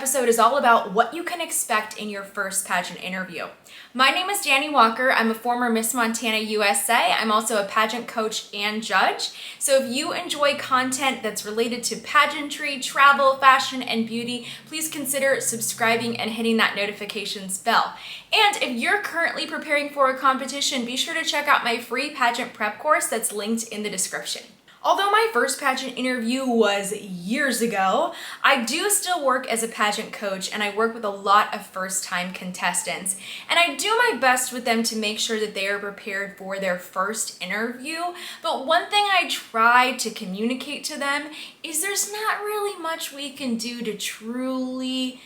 episode is all about what you can expect in your first pageant interview. My name is Dani Walker. I'm a former Miss Montana USA. I'm also a pageant coach and judge. So if you enjoy content that's related to pageantry, travel, fashion, and beauty, please consider subscribing and hitting that notifications bell. And if you're currently preparing for a competition, be sure to check out my free pageant prep course that's linked in the description. Although my first pageant interview was years ago, I do still work as a pageant coach and I work with a lot of first-time contestants. And I do my best with them to make sure that they are prepared for their first interview. But one thing I try to communicate to them is there's not really much we can do to truly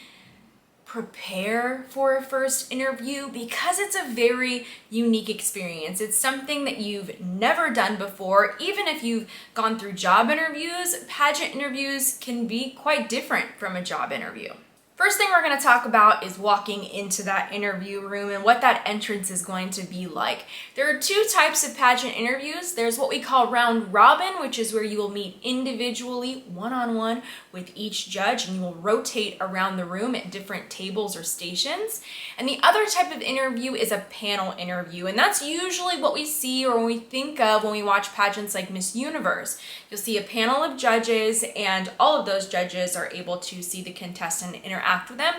prepare for a first interview because it's a very unique experience. It's something that you've never done before. Even if you've gone through job interviews, pageant interviews can be quite different from a job interview. First thing we're going to talk about is walking into that interview room and what that entrance is going to be like. There are two types of pageant interviews. There's what we call round robin, which is where you will meet individually, one-on-one with each judge, and you will rotate around the room at different tables or stations. And the other type of interview is a panel interview, and that's usually what we see or when we think of when we watch pageants like Miss Universe. You'll see a panel of judges, and all of those judges are able to see the contestant interact with them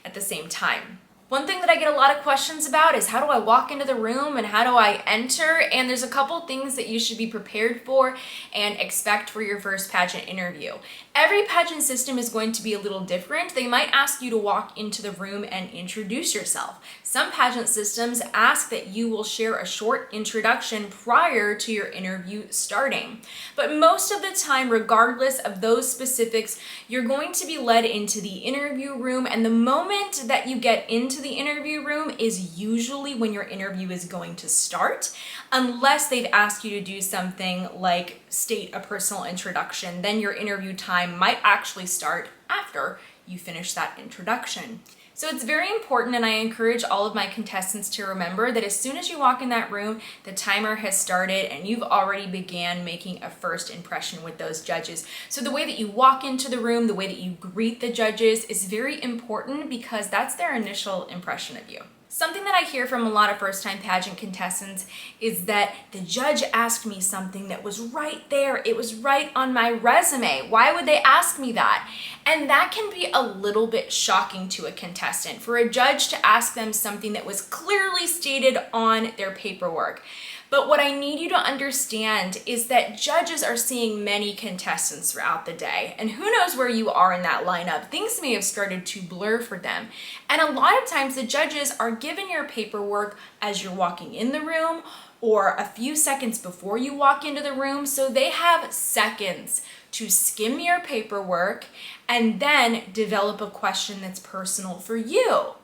at the same time. One thing that I get a lot of questions about is how do I walk into the room and how do I enter? And there's a couple things that you should be prepared for and expect for your first pageant interview. Every pageant system is going to be a little different. They might ask you to walk into the room and introduce yourself. Some pageant systems ask that you will share a short introduction prior to your interview starting. But most of the time, regardless of those specifics, you're going to be led into the interview room, and the moment that you get into the interview room is usually when your interview is going to start, unless they've asked you to do something like state a personal introduction. Then your interview time might actually start after you finish that introduction. So it's very important, and I encourage all of my contestants to remember that as soon as you walk in that room, the timer has started and you've already began making a first impression with those judges. So the way that you walk into the room, the way that you greet the judges is very important because that's their initial impression of you. Something that I hear from a lot of first-time pageant contestants is that the judge asked me something that was right there. It was right on my resume. Why would they ask me that? And that can be a little bit shocking to a contestant for a judge to ask them something that was clearly stated on their paperwork. But what I need you to understand is that judges are seeing many contestants throughout the day, and who knows where you are in that lineup. Things may have started to blur for them. And a lot of times the judges are given your paperwork as you're walking in the room or a few seconds before you walk into the room, so they have seconds to skim your paperwork and then develop a question that's personal for you.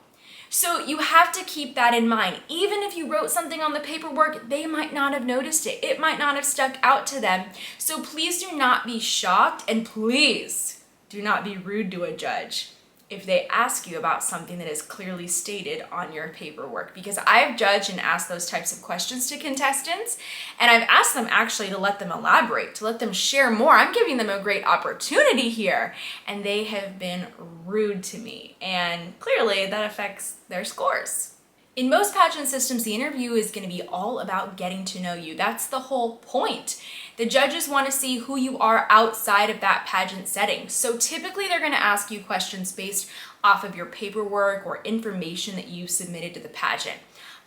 So you have to keep that in mind. Even if you wrote something on the paperwork, they might not have noticed it. It might not have stuck out to them. So please do not be shocked, and please do not be rude to a judge if they ask you about something that is clearly stated on your paperwork, because I've judged and asked those types of questions to contestants, and I've asked them actually to let them elaborate, to let them share more. I'm giving them a great opportunity here, and they have been rude to me, and clearly that affects their scores. In most pageant systems, the interview is going to be all about getting to know you. That's the whole point. The judges want to see who you are outside of that pageant setting. So typically they're going to ask you questions based off of your paperwork or information that you submitted to the pageant.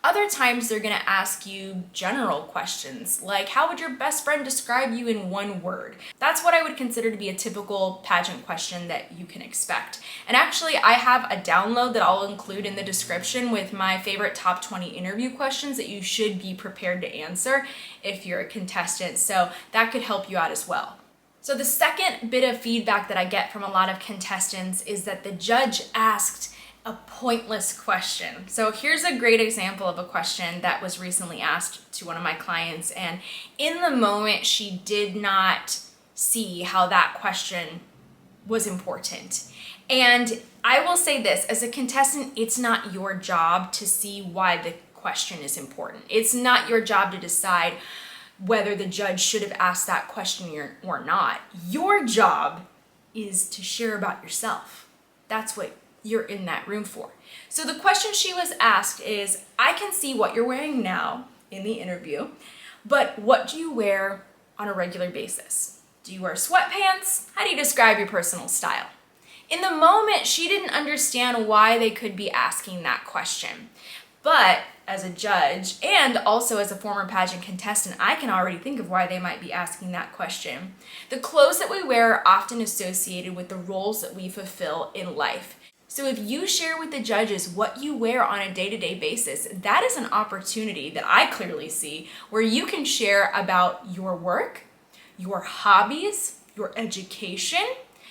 Other times they're going to ask you general questions like, how would your best friend describe you in one word? That's what I would consider to be a typical pageant question that you can expect. And actually, I have a download that I'll include in the description with my favorite top 20 interview questions that you should be prepared to answer if you're a contestant. So that could help you out as well. So the second bit of feedback that I get from a lot of contestants is that the judge asked a pointless question. So here's a great example of a question that was recently asked to one of my clients, and in the moment she did not see how that question was important. And I will say this, as a contestant, it's not your job to see why the question is important. It's not your job to decide whether the judge should have asked that question or not. Your job is to share about yourself. That's what you're in that room for. So the question she was asked is, I can see what you're wearing now in the interview, but what do you wear on a regular basis? Do you wear sweatpants? How do you describe your personal style? In the moment, she didn't understand why they could be asking that question. But as a judge and also as a former pageant contestant, I can already think of why they might be asking that question. The clothes that we wear are often associated with the roles that we fulfill in life. So if you share with the judges what you wear on a day-to-day basis, that is an opportunity that I clearly see where you can share about your work, your hobbies, your education,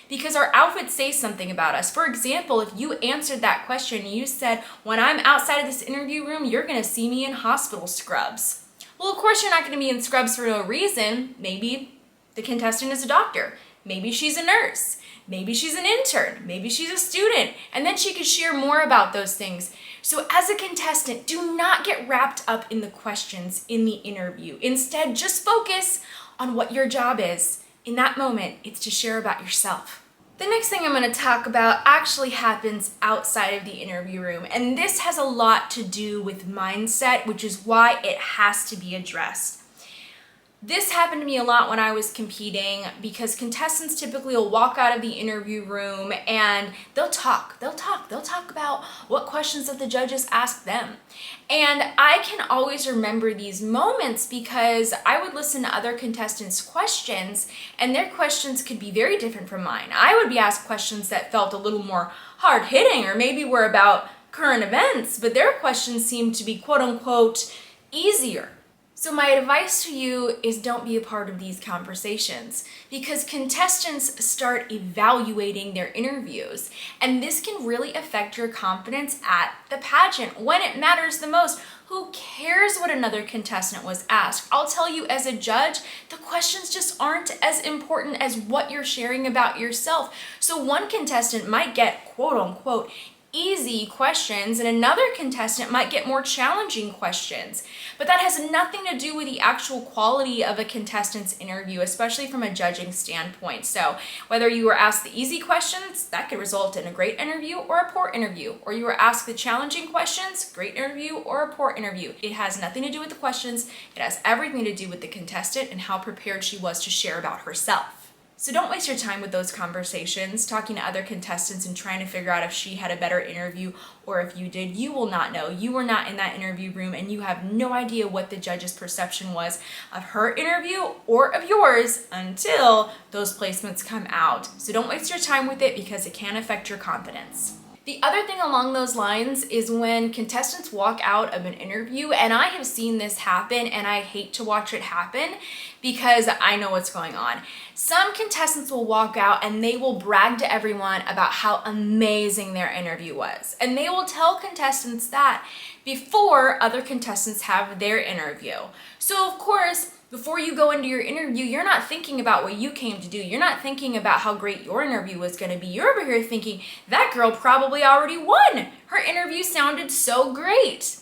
because our outfits say something about us. For example, if you answered that question, you said, when I'm outside of this interview room, you're gonna see me in hospital scrubs. Well, of course you're not gonna be in scrubs for no reason. Maybe the contestant is a doctor. Maybe she's a nurse. Maybe she's an intern. Maybe she's a student. And then she could share more about those things. So as a contestant, do not get wrapped up in the questions in the interview. Instead, just focus on what your job is. In that moment, it's to share about yourself. The next thing I'm going to talk about actually happens outside of the interview room, and this has a lot to do with mindset, which is why it has to be addressed. This happened to me a lot when I was competing because contestants typically will walk out of the interview room and they'll talk about what questions that the judges ask them. And I can always remember these moments because I would listen to other contestants' questions and their questions could be very different from mine. I would be asked questions that felt a little more hard-hitting or maybe were about current events, but their questions seemed to be quote-unquote easier. So my advice to you is don't be a part of these conversations because contestants start evaluating their interviews and this can really affect your confidence at the pageant when it matters the most. Who cares what another contestant was asked? I'll tell you as a judge, the questions just aren't as important as what you're sharing about yourself. So one contestant might get quote unquote easy questions and another contestant might get more challenging questions. But that has nothing to do with the actual quality of a contestant's interview, especially from a judging standpoint. So whether you were asked the easy questions, that could result in a great interview or a poor interview, or you were asked the challenging questions, great interview or a poor interview. It has nothing to do with the questions. It has everything to do with the contestant and how prepared she was to share about herself. So don't waste your time with those conversations, talking to other contestants and trying to figure out if she had a better interview or if you did. You will not know. You were not in that interview room and you have no idea what the judge's perception was of her interview or of yours until those placements come out. So don't waste your time with it because it can affect your confidence. The other thing along those lines is when contestants walk out of an interview, and I have seen this happen and I hate to watch it happen because I know what's going on. Some contestants will walk out and they will brag to everyone about how amazing their interview was. And they will tell contestants that before other contestants have their interview. So of course, before you go into your interview, you're not thinking about what you came to do. You're not thinking about how great your interview was going to be. You're over here thinking, that girl probably already won. Her interview sounded so great.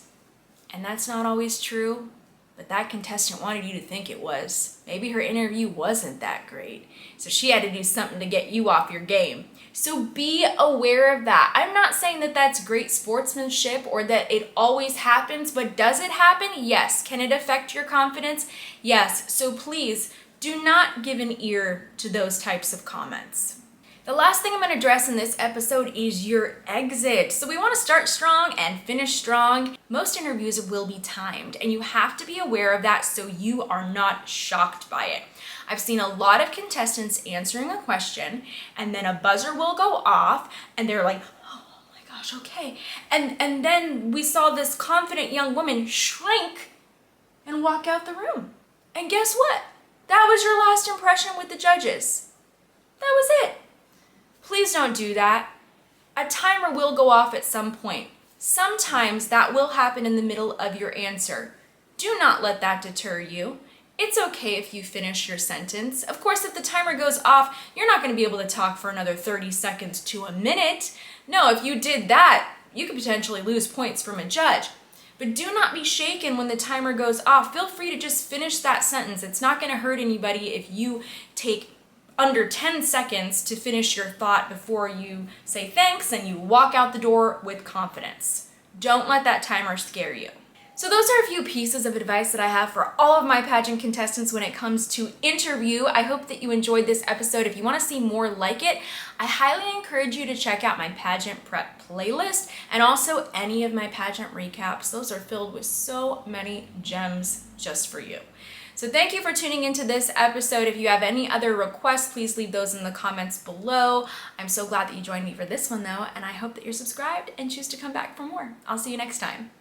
And that's not always true, but that contestant wanted you to think it was. Maybe her interview wasn't that great. So she had to do something to get you off your game. So be aware of that. I'm not saying that that's great sportsmanship or that it always happens, but does it happen? Yes. Can it affect your confidence? Yes. So please do not give an ear to those types of comments. The last thing I'm going to address in this episode is your exit. So we want to start strong and finish strong. Most interviews will be timed, and you have to be aware of that so you are not shocked by it. I've seen a lot of contestants answering a question, and then a buzzer will go off, and they're like, oh my gosh, okay. And then we saw this confident young woman shrink and walk out the room. And guess what? That was your last impression with the judges. That was it. Please don't do that. A timer will go off at some point. Sometimes that will happen in the middle of your answer. Do not let that deter you. It's okay if you finish your sentence. Of course, if the timer goes off, you're not going to be able to talk for another 30 seconds to a minute. No, if you did that, you could potentially lose points from a judge. But do not be shaken when the timer goes off. Feel free to just finish that sentence. It's not going to hurt anybody if you take under 10 seconds to finish your thought before you say thanks and you walk out the door with confidence. Don't let that timer scare you. So those are a few pieces of advice that I have for all of my pageant contestants when it comes to interview. I hope that you enjoyed this episode. If you want to see more like it, I highly encourage you to check out my pageant prep playlist and also any of my pageant recaps. Those are filled with so many gems just for you. So thank you for tuning into this episode. If you have any other requests, please leave those in the comments below. I'm so glad that you joined me for this one though, and I hope that you're subscribed and choose to come back for more. I'll see you next time.